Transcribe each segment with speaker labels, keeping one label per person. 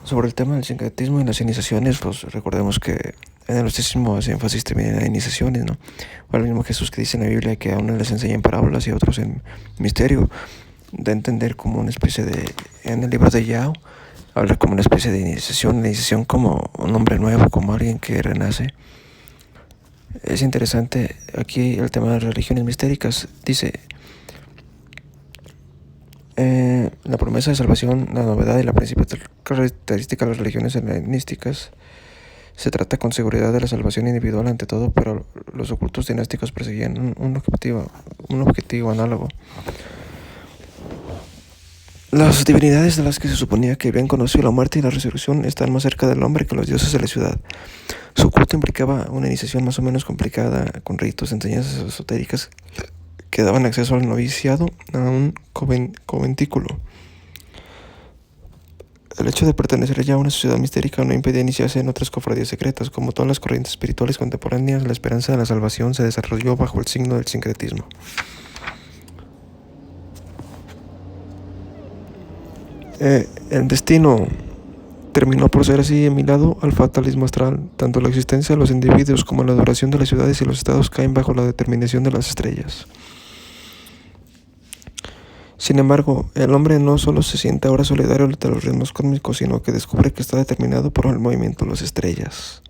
Speaker 1: Sobre el tema del sincretismo y las iniciaciones, pues recordemos que en el gnosticismo hace énfasis también en las iniciaciones, ¿no? O el mismo Jesús que dice en la Biblia que a unos les enseña en parábolas y a otros en misterio, da a entender como una especie de, en el libro de Yao, habla como una especie de iniciación como un hombre nuevo, como alguien que renace. Es interesante aquí el tema de las religiones mistéricas, dice, la promesa de salvación, la novedad y la principal característica de las religiones helenísticas. Se trata con seguridad de la salvación individual ante todo, pero los ocultos dinásticos perseguían un objetivo análogo. Las divinidades de las que se suponía que habían conocido la muerte y la resurrección están más cerca del hombre que los dioses de la ciudad. Su culto implicaba una iniciación más o menos complicada, con ritos, enseñanzas esotéricas que daban acceso al noviciado a un conventículo. El hecho de pertenecer ya a una sociedad mistérica no impedía iniciarse en otras cofradías secretas. Como todas las corrientes espirituales contemporáneas, la esperanza de la salvación se desarrolló bajo el signo del sincretismo. El destino terminó por ser así emulado al fatalismo astral. Tanto la existencia de los individuos como la duración de las ciudades y los estados caen bajo la determinación de las estrellas. Sin embargo, el hombre no solo se siente ahora solidario de los ritmos cósmicos, sino que descubre que está determinado por el movimiento de las estrellas.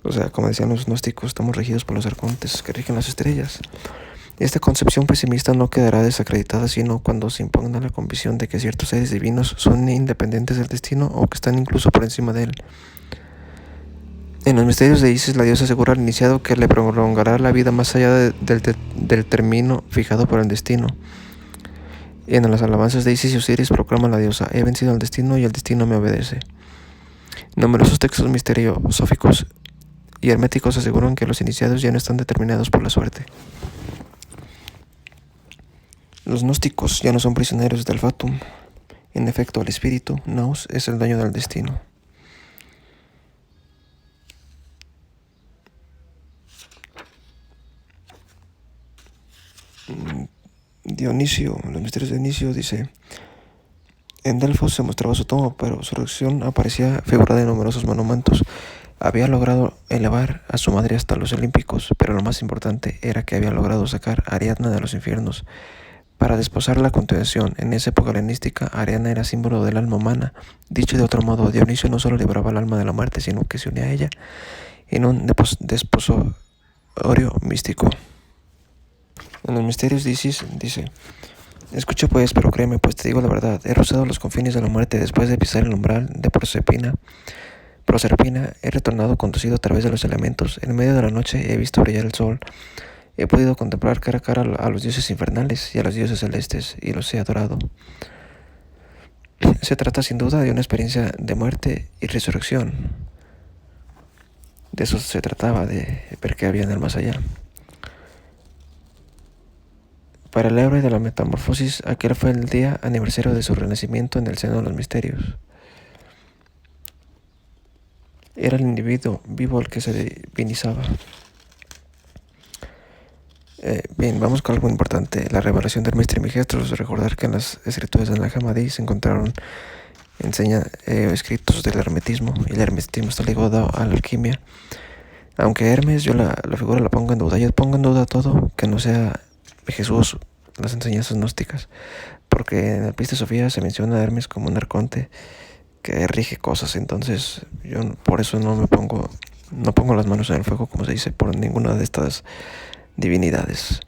Speaker 1: O sea, como decían los gnósticos, estamos regidos por los arcontes que rigen las estrellas. Esta concepción pesimista no quedará desacreditada sino cuando se impugna la convicción de que ciertos seres divinos son independientes del destino o que están incluso por encima de él. En los misterios de Isis, la diosa asegura al iniciado que le prolongará la vida más allá del término fijado por el destino. Y en las alabanzas de Isis y Osiris proclama la diosa: he vencido al destino y el destino me obedece. Numerosos textos misteriosóficos y herméticos aseguran que los iniciados ya no están determinados por la suerte. Los gnósticos ya no son prisioneros del fatum. En efecto, el espíritu, nous, es el dueño del destino. Dionisio, los misterios de Dionisio, dice: en Delfos se mostraba su tomo, pero su reacción aparecía figurada en numerosos monumentos. Había logrado elevar a su madre hasta los olímpicos, pero lo más importante era que había logrado sacar a Ariadna de los infiernos para desposarla a continuación. En esa época helenística, Ariadna era símbolo del alma humana. Dicho de otro modo, Dionisio no solo libraba el alma de la muerte, sino que se unía a ella en un desposorio místico. En los misterios de Isis dice: escucha pues, pero créeme, pues te digo la verdad, he rozado los confines de la muerte después de pisar el umbral de Proserpina, he retornado conducido a través de los elementos, en medio de la noche he visto brillar el sol, he podido contemplar cara a cara a los dioses infernales y a los dioses celestes, y los he adorado. Se trata sin duda de una experiencia de muerte y resurrección. De eso se trataba, de ver qué había en el más allá. Para el héroe de la metamorfosis, aquel fue el día aniversario de su renacimiento en el seno de los misterios. Era el individuo vivo el que se divinizaba. Bien, vamos con algo importante. La revelación del Hermes Trismegistus. Recordar que en las escrituras de Nag Hammadi se encontraron escritos del hermetismo, y el hermetismo está ligado a la alquimia. Aunque Hermes, yo la figura la pongo en duda. Yo pongo en duda todo que no sea Jesús, las enseñanzas gnósticas, porque en el Pista Sofía se menciona a Hermes como un arconte que rige cosas. Entonces yo por eso no pongo las manos en el fuego, como se dice, por ninguna de estas divinidades,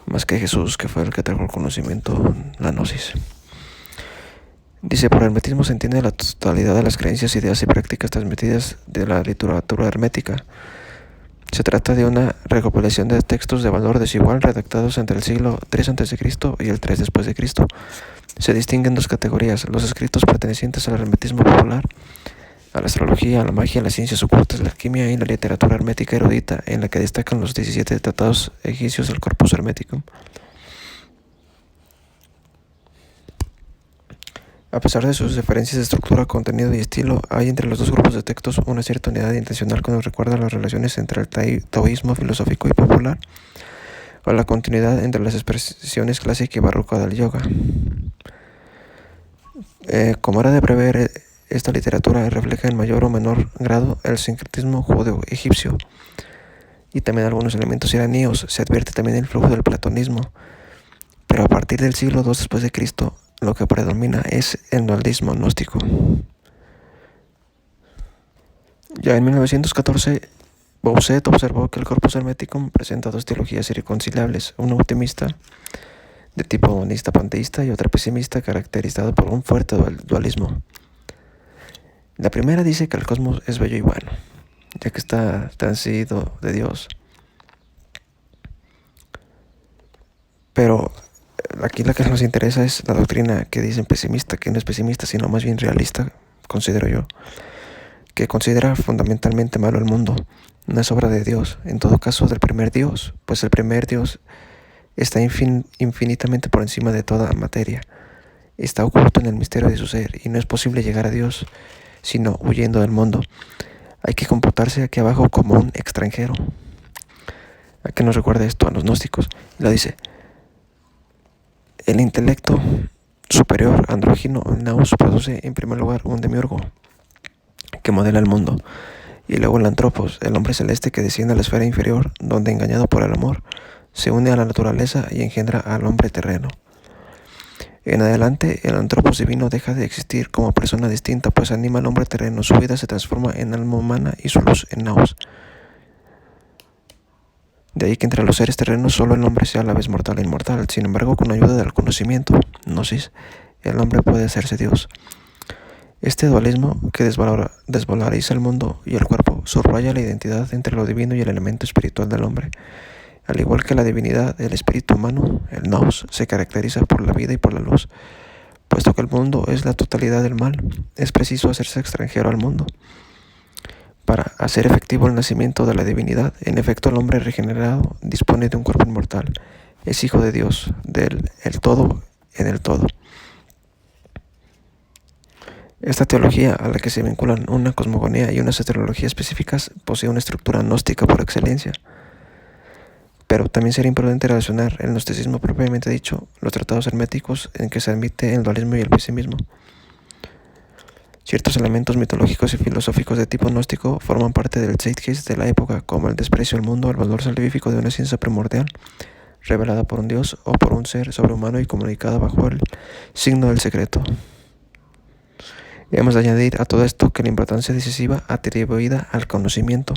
Speaker 1: más que Jesús, que fue el que trajo el conocimiento, la gnosis. Dice: por hermetismo se entiende la totalidad de las creencias, ideas y prácticas transmitidas de la literatura hermética. Se trata de una recopilación de textos de valor desigual redactados entre el siglo III a.C. y el III después de Cristo. Se distinguen dos categorías: los escritos pertenecientes al hermetismo popular, a la astrología, a la magia, a las ciencias ocultas, la alquimia y la literatura hermética erudita, en la que destacan los 17 tratados egipcios del Corpus Hermeticum. A pesar de sus diferencias de estructura, contenido y estilo, hay entre los dos grupos de textos una cierta unidad intencional que nos recuerda las relaciones entre el taoísmo filosófico y popular, o la continuidad entre las expresiones clásica y barroca del yoga. Como era de prever, esta literatura refleja en mayor o menor grado el sincretismo judeo-egipcio y también algunos elementos iraníos. Se advierte también el flujo del platonismo, pero a partir del siglo II después de Cristo, lo que predomina es el dualismo gnóstico. Ya en 1914, Bossuet observó que el corpus hermeticum presenta dos teologías irreconciliables, una optimista de tipo monista panteísta y otra pesimista caracterizada por un fuerte dualismo. La primera dice que el cosmos es bello y bueno, ya que está transido de Dios. Pero aquí la que nos interesa es la doctrina que dicen pesimista, que no es pesimista, sino más bien realista, considero yo, que considera fundamentalmente malo el mundo. No es obra de Dios, en todo caso del primer Dios, pues el primer Dios está infinitamente por encima de toda materia. Está oculto en el misterio de su ser y no es posible llegar a Dios sino huyendo del mundo. Hay que comportarse aquí abajo como un extranjero. ¿A qué nos recuerda esto? A los gnósticos. Lo dice: el intelecto superior andrógino, el nous, produce en primer lugar un demiurgo que modela el mundo, y luego el antropos, el hombre celeste que desciende a la esfera inferior, donde, engañado por el amor, se une a la naturaleza y engendra al hombre terreno. En adelante, el antropos divino deja de existir como persona distinta, pues anima al hombre terreno, su vida se transforma en alma humana y su luz en nous. De ahí que entre los seres terrenos solo el hombre sea a la vez mortal e inmortal. Sin embargo, con ayuda del conocimiento, gnosis, el hombre puede hacerse Dios. Este dualismo que desvaloriza el mundo y el cuerpo subraya la identidad entre lo divino y el elemento espiritual del hombre. Al igual que la divinidad, el espíritu humano, el nous, se caracteriza por la vida y por la luz. Puesto que el mundo es la totalidad del mal, es preciso hacerse extranjero al mundo para hacer efectivo el nacimiento de la divinidad. En efecto, el hombre regenerado dispone de un cuerpo inmortal. Es hijo de Dios, del el todo en el todo. Esta teología, a la que se vinculan una cosmogonía y una soteriología específicas, posee una estructura gnóstica por excelencia. Pero también sería imprudente relacionar el gnosticismo propiamente dicho, los tratados herméticos en que se admite el dualismo y el pesimismo. Ciertos elementos mitológicos y filosóficos de tipo gnóstico forman parte del zeitgeist de la época, como el desprecio al mundo, el valor salvífico de una ciencia primordial, revelada por un dios o por un ser sobrehumano y comunicada bajo el signo del secreto. Hemos de añadir a todo esto que la importancia decisiva atribuida al conocimiento,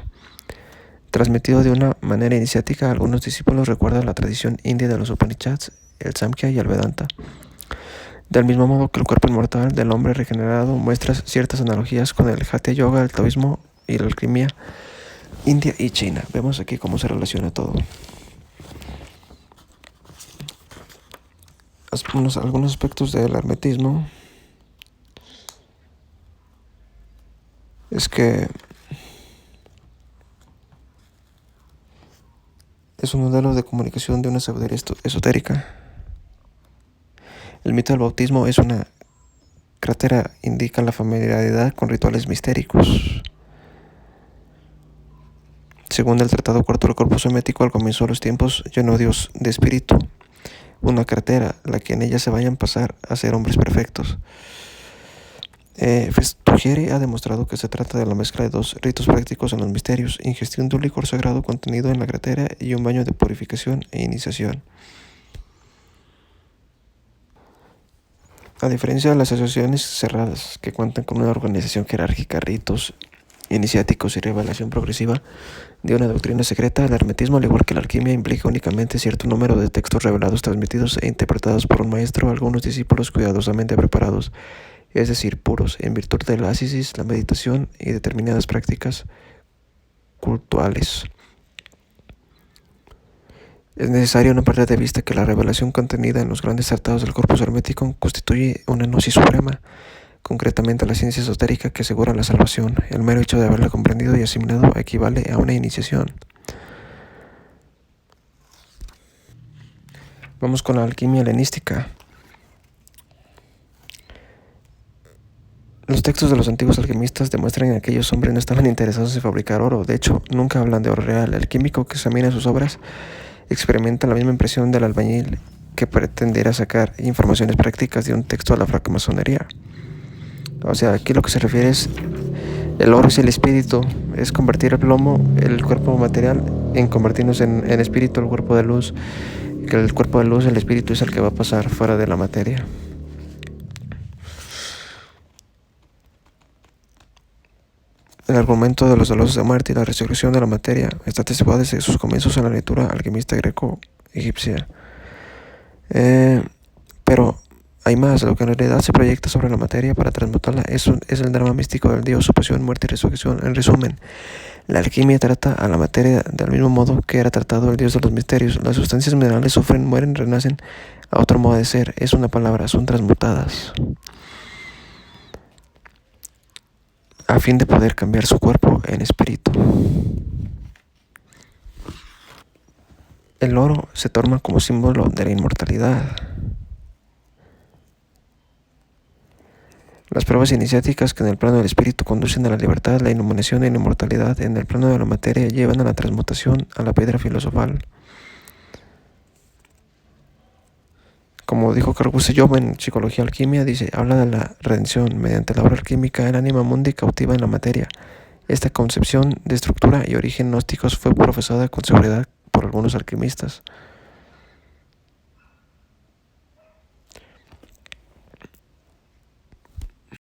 Speaker 1: transmitido de una manera iniciática a algunos discípulos, recuerda la tradición india de los Upanishads, el Samkhya y el Vedanta. Del mismo modo que el cuerpo inmortal del hombre regenerado muestra ciertas analogías con el Hatha Yoga, el taoísmo y la alquimia india y china. Vemos aquí cómo se relaciona todo. Algunos aspectos del hermetismo es que es un modelo de comunicación de una sabiduría esotérica. El mito del bautismo es una crátera, indica la familiaridad con rituales mistéricos. Según el Tratado Cuarto del Corpus Hermético, al comienzo de los tiempos llenó Dios de espíritu una crátera, la que en ella se vayan a pasar a ser hombres perfectos. Festugieri ha demostrado que se trata de la mezcla de dos ritos prácticos en los misterios: ingestión de un licor sagrado contenido en la crátera y un baño de purificación e iniciación. A diferencia de las asociaciones cerradas, que cuentan con una organización jerárquica, ritos iniciáticos y revelación progresiva de una doctrina secreta, el hermetismo, al igual que la alquimia, implica únicamente cierto número de textos revelados, transmitidos e interpretados por un maestro a algunos discípulos cuidadosamente preparados, es decir, puros, en virtud de la ascesis, la meditación y determinadas prácticas cultuales. Es necesario no perder de vista que la revelación contenida en los grandes tratados del Corpus Hermeticum constituye una gnosis suprema, concretamente la ciencia esotérica que asegura la salvación. El mero hecho de haberla comprendido y asimilado equivale a una iniciación. Vamos con la alquimia helenística. Los textos de los antiguos alquimistas demuestran que aquellos hombres no estaban interesados en fabricar oro. De hecho, nunca hablan de oro real. El químico que examina sus obras experimenta la misma impresión del albañil que pretendiera sacar informaciones prácticas de un texto a la francmasonería. O sea, aquí lo que se refiere es el oro es el espíritu, es convertir el plomo, el cuerpo material, en convertirnos en espíritu, el cuerpo de luz. Que el cuerpo de luz, el espíritu, es el que va a pasar fuera de la materia. El argumento de los dolores de muerte y la resurrección de la materia está atestiguado desde sus comienzos en la lectura alquimista greco-egipcia. Pero hay más. Lo que en realidad se proyecta sobre la materia para transmutarla es el drama místico del Dios, su pasión, muerte y resurrección. En resumen, la alquimia trata a la materia del mismo modo que era tratado el Dios de los misterios. Las sustancias minerales sufren, mueren, renacen a otro modo de ser. Es una palabra, son transmutadas, a fin de poder cambiar su cuerpo en espíritu. El oro se toma como símbolo de la inmortalidad. Las pruebas iniciáticas que en el plano del espíritu conducen a la libertad, la iluminación y la inmortalidad en el plano de la materia llevan a la transmutación a la piedra filosofal. Como dijo Carl Gustav Jung en Psicología Alquimia, habla de la redención. Mediante la obra alquímica, el ánima mundi cautiva en la materia. Esta concepción de estructura y origen gnósticos fue profesada con seguridad por algunos alquimistas.